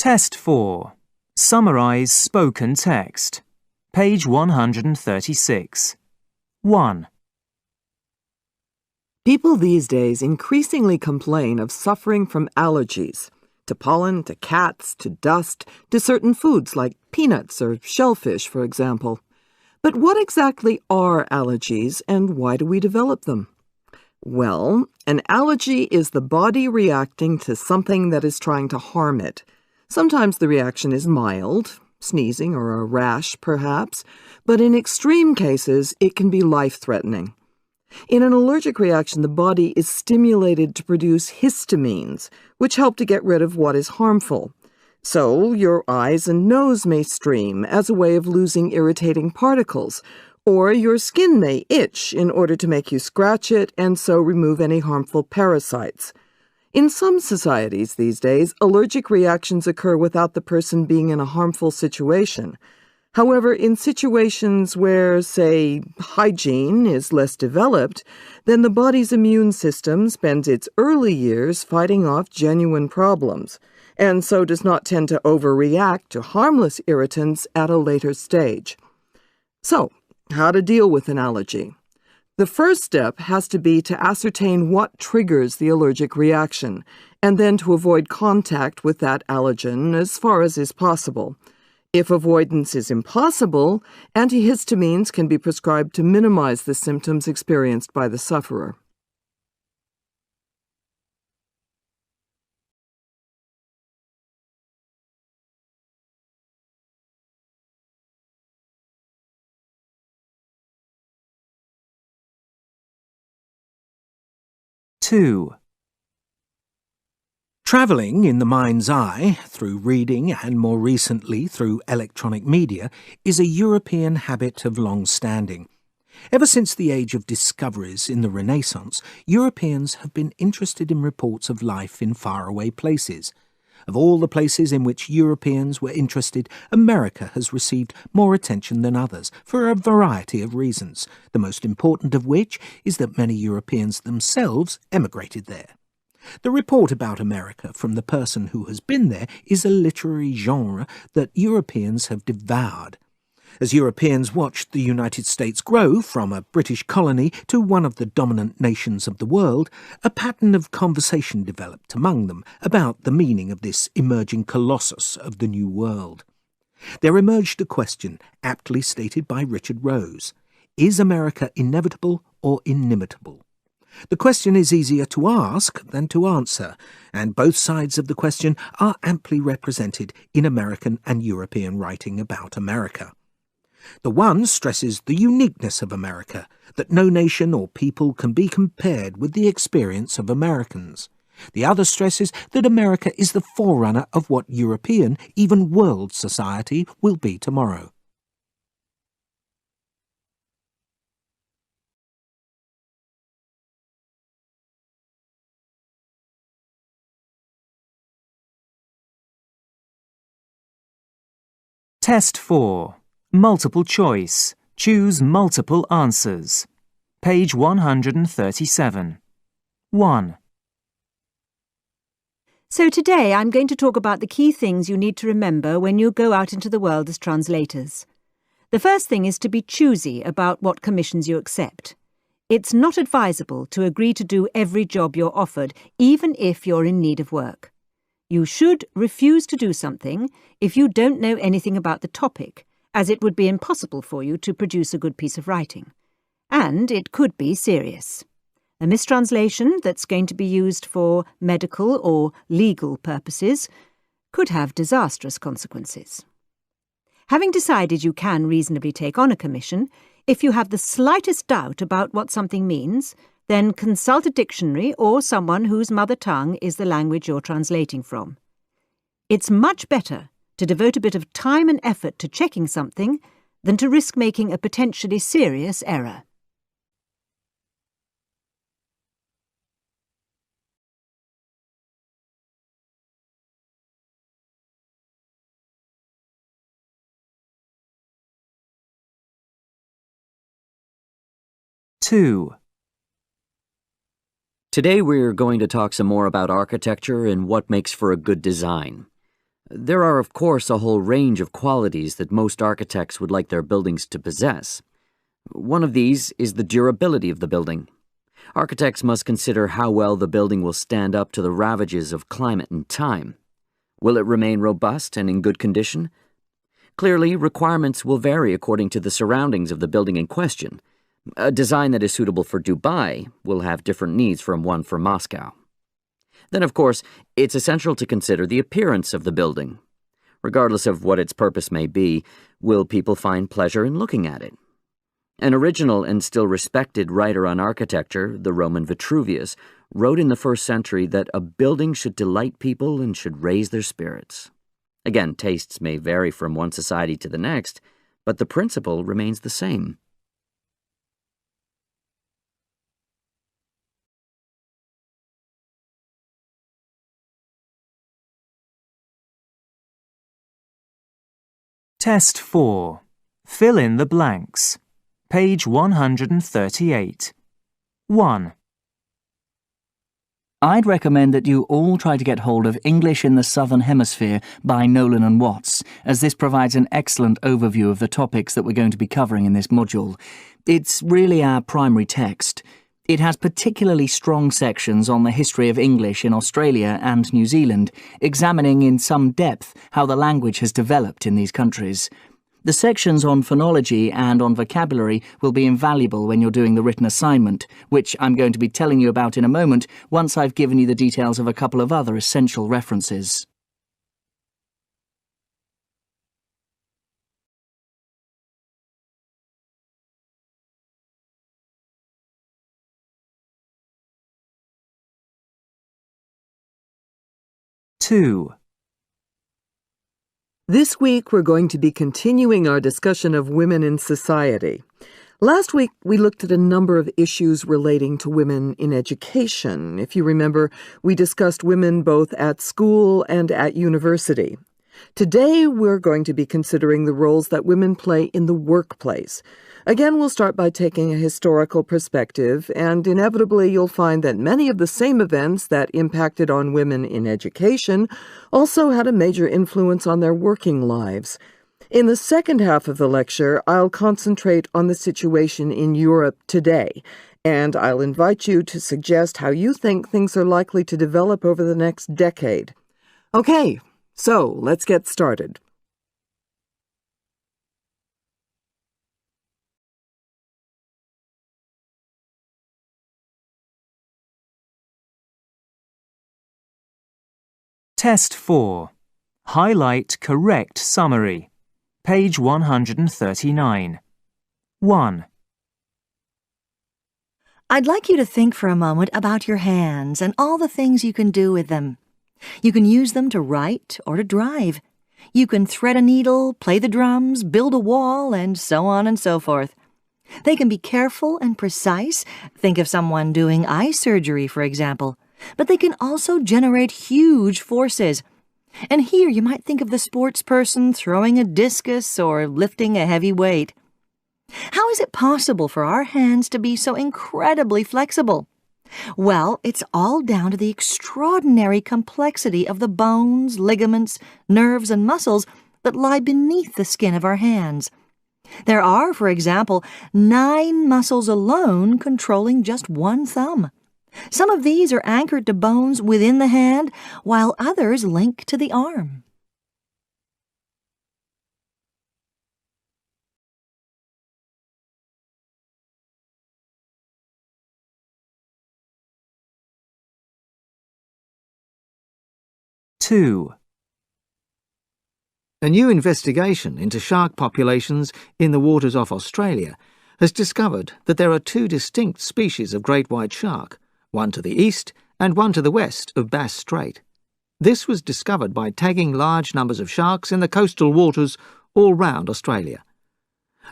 Test 4. Summarize spoken text. Page 136. 1. People these days increasingly complain of suffering from allergies, to pollen, to cats, to dust, to certain foods like peanuts or shellfish, for example. But what exactly are allergies and why do we develop them? Well, an allergy is the body reacting to something that is trying to harm it. Sometimes the reaction is mild, sneezing or a rash perhaps, but in extreme cases it can be life-threatening. In an allergic reaction, the body is stimulated to produce histamines, which help to get rid of what is harmful. So your eyes and nose may stream as a way of losing irritating particles, or your skin may itch in order to make you scratch it and so remove any harmful parasites. In some societies these days, allergic reactions occur without the person being in a harmful situation. However, in situations where, say, hygiene is less developed, then the body's immune system spends its early years fighting off genuine problems, and so does not tend to overreact to harmless irritants at a later stage. So, how to deal with an allergy? The first step has to be to ascertain what triggers the allergic reaction, and then to avoid contact with that allergen as far as is possible. If avoidance is impossible, antihistamines can be prescribed to minimize the symptoms experienced by the sufferer. Two. Travelling in the mind's eye, through reading and more recently through electronic media, is a European habit of long standing. Ever since the age of discoveries in the Renaissance, Europeans have been interested in reports of life in faraway places. Of all the places in which Europeans were interested, America has received more attention than others, for a variety of reasons, the most important of which is that many Europeans themselves emigrated there. The report about America from the person who has been there is a literary genre that Europeans have devoured. As Europeans watched the United States grow from a British colony to one of the dominant nations of the world, a pattern of conversation developed among them about the meaning of this emerging colossus of the New World. There emerged a question, aptly stated by Richard Rose: is America inevitable or inimitable? The question is easier to ask than to answer, and both sides of the question are amply represented in American and European writing about America. The one stresses the uniqueness of America, that no nation or people can be compared with the experience of Americans. The other stresses that America is the forerunner of what European, even world society will be tomorrow. Test 4. Multiple choice. Choose multiple answers. Page 137. 1. So today I'm going to talk about the key things you need to remember when you go out into the world as translators. The first thing is to be choosy about what commissions you accept. It's not advisable to agree to do every job you're offered, even if you're in need of work. You should refuse to do something if you don't know anything about the topic, as it would be impossible for you to produce a good piece of writing. And it could be serious. A mistranslation that's going to be used for medical or legal purposes could have disastrous consequences. Having decided you can reasonably take on a commission, if you have the slightest doubt about what something means, then consult a dictionary or someone whose mother tongue is the language you're translating from. It's much better to devote a bit of time and effort to checking something than to risk making a potentially serious error. Two. Today we're going to talk some more about architecture and what makes for a good design. There are, of course, a whole range of qualities that most architects would like their buildings to possess. One of these is the durability of the building. Architects must consider how well the building will stand up to the ravages of climate and time. Will it remain robust and in good condition? Clearly, requirements will vary according to the surroundings of the building in question. A design that is suitable for Dubai will have different needs from one for Moscow. Then, of course, it's essential to consider the appearance of the building. Regardless of what its purpose may be, will people find pleasure in looking at it? An original and still respected writer on architecture, the Roman Vitruvius, wrote in the 1st century that a building should delight people and should raise their spirits. Again, tastes may vary from one society to the next, but the principle remains the same. Test 4. Fill in the blanks. Page 138. 1. I'd recommend that you all try to get hold of English in the Southern Hemisphere by Nolan and Watts, as this provides an excellent overview of the topics that we're going to be covering in this module. It's really our primary text. It has particularly strong sections on the history of English in Australia and New Zealand, examining in some depth how the language has developed in these countries. The sections on phonology and on vocabulary will be invaluable when you're doing the written assignment, which I'm going to be telling you about in a moment once I've given you the details of a couple of other essential references. Two. This week, we're going to be continuing our discussion of women in society. Last week, we looked at a number of issues relating to women in education. If you remember, we discussed women both at school and at university. Today, we're going to be considering the roles that women play in the workplace. Again, we'll start by taking a historical perspective, and inevitably you'll find that many of the same events that impacted on women in education also had a major influence on their working lives. In the second half of the lecture, I'll concentrate on the situation in Europe today, and I'll invite you to suggest how you think things are likely to develop over the next decade. Okay, so let's get started. Test 4. Highlight correct summary. Page 139. 1. I'd like you to think for a moment about your hands and all the things you can do with them. You can use them to write or to drive. You can thread a needle, play the drums, build a wall, and so on and so forth. They can be careful and precise. Think of someone doing eye surgery, for example. But they can also generate huge forces. And here you might think of the sports person throwing a discus or lifting a heavy weight. How is it possible for our hands to be so incredibly flexible? Well, it's all down to the extraordinary complexity of the bones, ligaments, nerves, and muscles that lie beneath the skin of our hands. There are, for example, 9 muscles alone controlling just one thumb. Some of these are anchored to bones within the hand, while others link to the arm. Two. A new investigation into shark populations in the waters off Australia has discovered that there are 2 distinct species of great white shark, one to the east and one to the west of Bass Strait. This was discovered by tagging large numbers of sharks in the coastal waters all round Australia.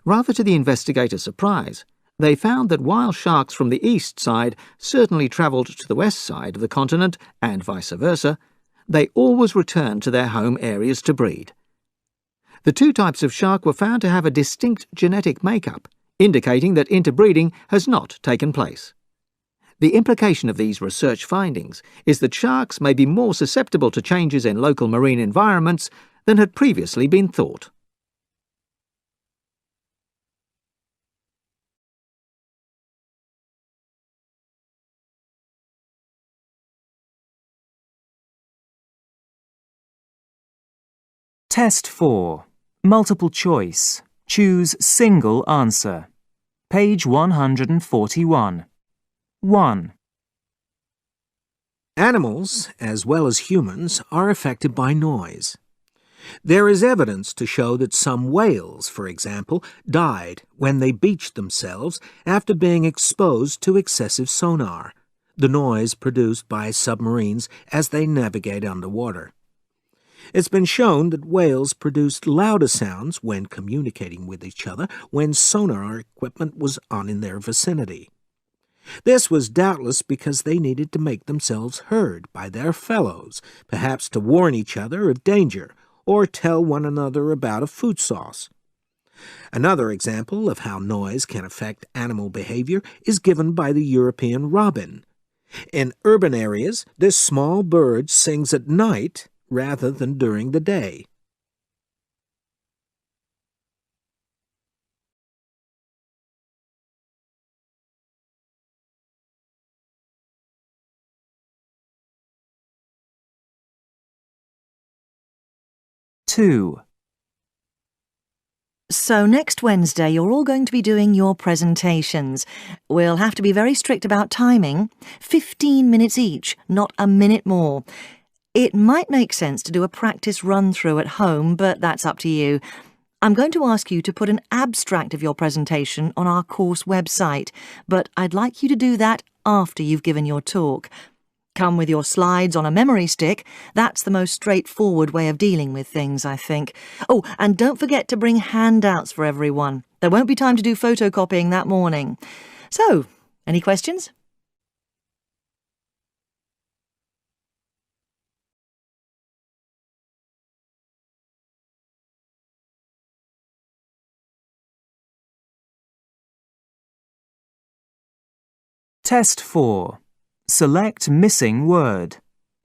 Rather to the investigators' surprise, they found that while sharks from the east side certainly travelled to the west side of the continent and vice versa, they always returned to their home areas to breed. The 2 types of shark were found to have a distinct genetic makeup, indicating that interbreeding has not taken place. The implication of these research findings is that sharks may be more susceptible to changes in local marine environments than had previously been thought. Test 4. Multiple choice. Choose single answer. Page 141. 1. Animals, as well as humans, are affected by noise. There is evidence to show that some whales, for example, died when they beached themselves after being exposed to excessive sonar, the noise produced by submarines as they navigate underwater. It's been shown that whales produced louder sounds when communicating with each other when sonar equipment was on in their vicinity. This was doubtless because they needed to make themselves heard by their fellows, perhaps to warn each other of danger or tell one another about a food source. Another example of how noise can affect animal behavior is given by the European robin. In urban areas, this small bird sings at night rather than during the day. Two. So next Wednesday you're all going to be doing your presentations. We'll have to be very strict about timing. 15 minutes each, not a minute more. It might make sense to do a practice run-through at home, but that's up to you. I'm going to ask you to put an abstract of your presentation on our course website, but I'd like you to do that after you've given your talk. Come with your slides on a memory stick. That's the most straightforward way of dealing with things, I think. Oh, and don't forget to bring handouts for everyone. There won't be time to do photocopying that morning. So, any questions? Test 4. Select missing word.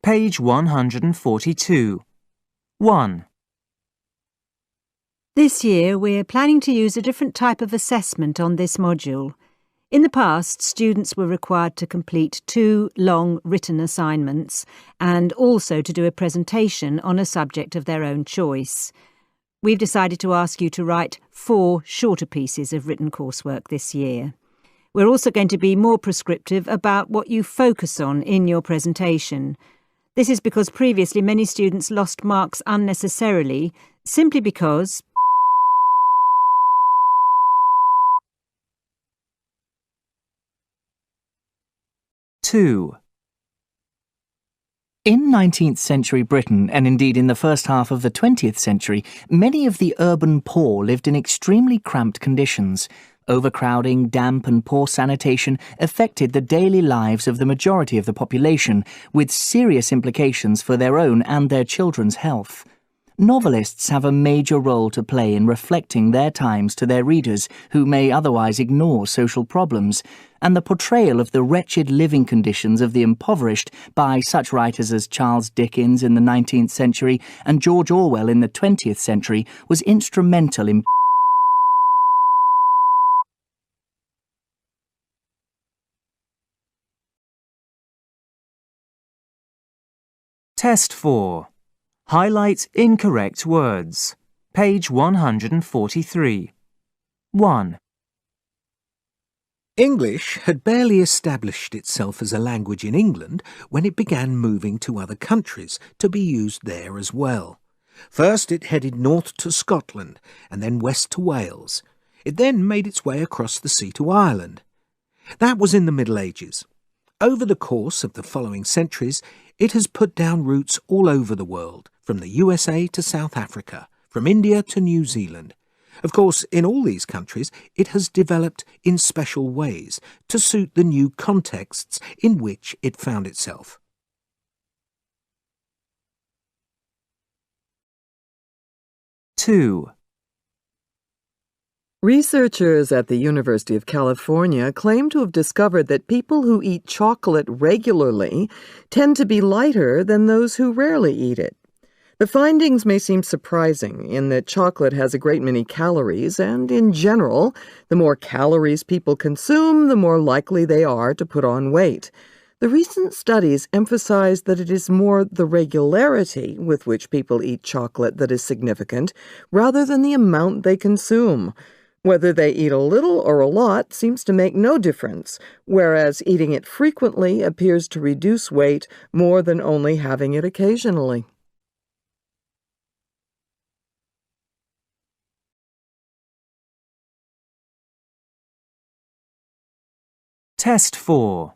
Page 142. 1. This year, we're planning to use a different type of assessment on this module. In the past, students were required to complete 2 long written assignments and also to do a presentation on a subject of their own choice. We've decided to ask you to write 4 shorter pieces of written coursework this year. We're also going to be more prescriptive about what you focus on in your presentation. This is because previously many students lost marks unnecessarily simply because 2. In 19th century Britain, and indeed in the first half of the 20th century, many of the urban poor lived in extremely cramped conditions. Overcrowding, damp and poor sanitation affected the daily lives of the majority of the population, with serious implications for their own and their children's health. Novelists have a major role to play in reflecting their times to their readers who may otherwise ignore social problems, and the portrayal of the wretched living conditions of the impoverished by such writers as Charles Dickens in the 19th century and George Orwell in the 20th century was instrumental in Test 4. Highlight incorrect words. Page 143. 1. English had barely established itself as a language in England when it began moving to other countries to be used there as well. First it headed north to Scotland and then west to Wales. It then made its way across the sea to Ireland. That was in the Middle Ages. Over the course of the following centuries, it has put down roots all over the world, from the USA to South Africa, from India to New Zealand. Of course, in all these countries, it has developed in special ways to suit the new contexts in which it found itself. 2. Researchers at the University of California claim to have discovered that people who eat chocolate regularly tend to be lighter than those who rarely eat it. The findings may seem surprising in that chocolate has a great many calories, and in general, the more calories people consume, the more likely they are to put on weight. The recent studies emphasize that it is more the regularity with which people eat chocolate that is significant, rather than the amount they consume. Whether they eat a little or a lot seems to make no difference, whereas eating it frequently appears to reduce weight more than only having it occasionally. Test 4.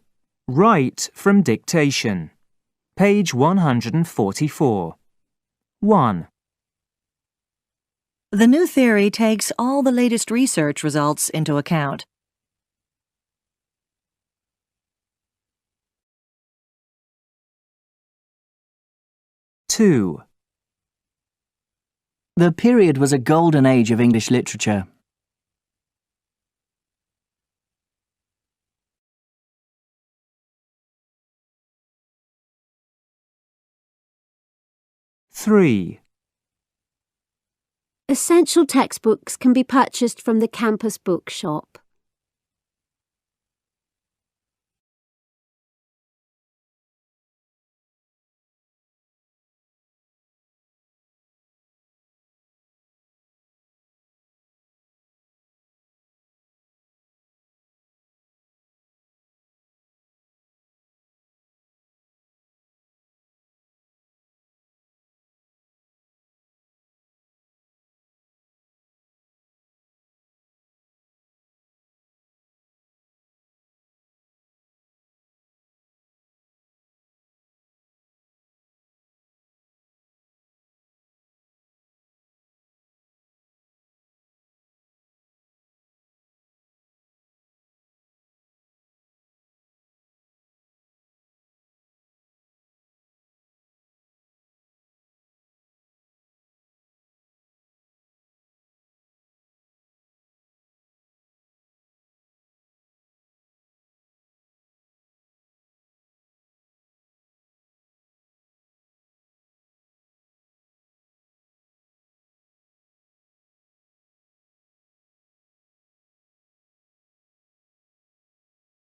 Write from dictation. Page 144. 1. The new theory takes all the latest research results into account. 2. The period was a golden age of English literature. 3. Essential textbooks can be purchased from the campus bookshop.